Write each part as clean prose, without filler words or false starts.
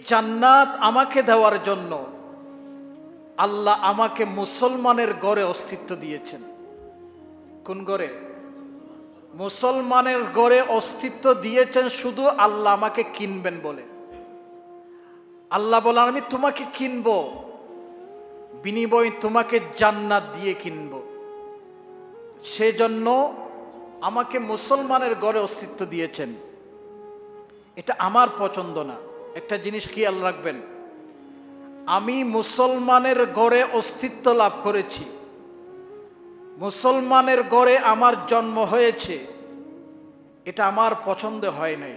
জান্নাত আমাকে দেওয়ার জন্য আল্লাহ আমাকে মুসলমানের ঘরে অস্তিত্ব দিয়েছেন। কোন ঘরে? মুসলমানের ঘরে অস্তিত্ব দিয়েছেন শুধু আল্লাহ আমাকে কিনবেন বলে। আল্লাহ বলেন আমি তোমাকে কিনবো, বিনিময়ে তোমাকে জান্নাত দিয়ে কিনবো। সেজন্য আমাকে মুসলমানের ঘরে অস্তিত্ব দিয়েছেন। এটা আমার পছন্দ না। একটা জিনিস খেয়াল রাখবেন, আমি মুসলমানের ঘরে অস্তিত্ব লাভ করেছি, মুসলমানের ঘরে আমার জন্ম হয়েছে, এটা আমার পছন্দ হয় নাই,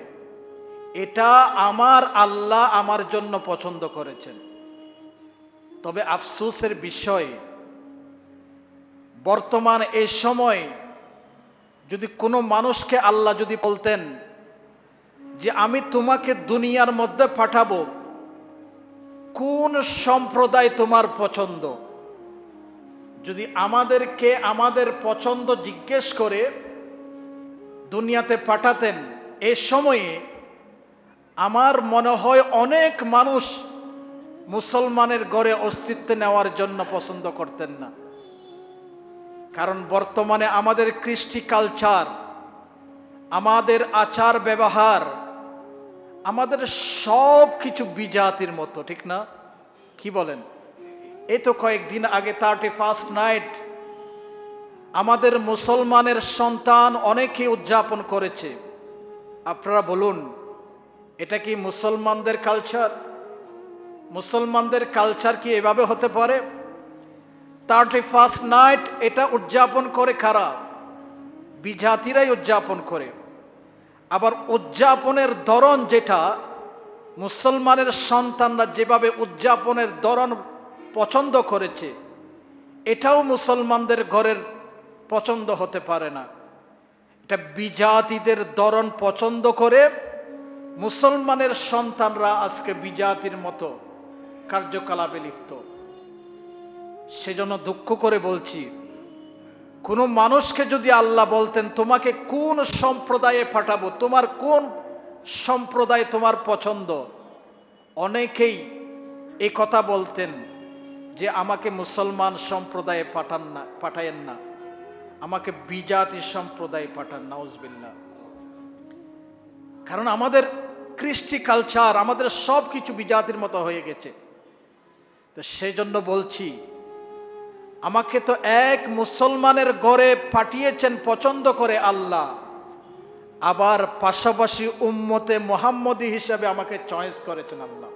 এটা আমার আল্লাহ আমার জন্য পছন্দ করেছেন। তবে আফসোসের বিষয়, বর্তমান এই সময় যদি কোনো মানুষকে আল্লাহ যদি বলতেন যে আমি তোমাকে দুনিয়ার মধ্যে পাঠাবো, কোন সম্প্রদায় তোমার পছন্দ, যদি আমাদেরকে আমাদের পছন্দ জিজ্ঞেস করে দুনিয়াতে পাঠাতেন, এই সময়ে আমার মনে হয় অনেক মানুষ মুসলমানের ঘরে অস্তিত্ব নেওয়ার জন্য পছন্দ করতেন না। কারণ বর্তমানে আমাদের কৃষ্টি কালচার, আমাদের আচার ব্যবহার, আমাদের সব কিছু বিজাতির মতো, ঠিক না? কি বলেন? এই তো কয়েকদিন আগে 31st নাইট আমাদের মুসলমানের সন্তান অনেকে উদযাপন করেছে। আপনারা বলুন, এটা কি মুসলমানদের কালচার? মুসলমানদের কালচার কি এভাবে হতে পারে? 31st নাইট এটা উদযাপন করে কারা? বিজাতিরাই উদযাপন করে। আবার উদযাপনের ধরন যেটা মুসলমানের সন্তানরা যেভাবে উদযাপনের ধরন পছন্দ করেছে, এটাও মুসলমানদের ঘরের পছন্দ হতে পারে না। এটা বিজাতিদের ধরন পছন্দ করে মুসলমানের সন্তানরা আজকে বিজাতির মতো কার্যকলাপে লিপ্ত। সেজন্য দুঃখ করে বলছি, কোনো মানুষকে যদি আল্লাহ বলতেন তোমাকে কোন সম্প্রদায়ে পাঠাবো, তোমার কোন সম্প্রদায় তোমার পছন্দ, অনেকেই এই কথা বলতেন যে আমাকে মুসলমান সম্প্রদায়ে পাঠায়েন না, আমাকে বিজাতি সম্প্রদায়ে পাঠান, নাউজুবিল্লাহ। কারণ আমাদের কৃষ্টি কালচার, আমাদের সব কিছু বিজাতির মতো হয়ে গেছে। তো সেই জন্য বলছি, আমাকে তো এক মুসলমানের ঘরে পাঠিয়েছেন পছন্দ করে আল্লাহ, আবার পাশাপাশি উম্মতে মুহাম্মদী হিসাবে আমাকে চয়েস করেছেন আল্লাহ।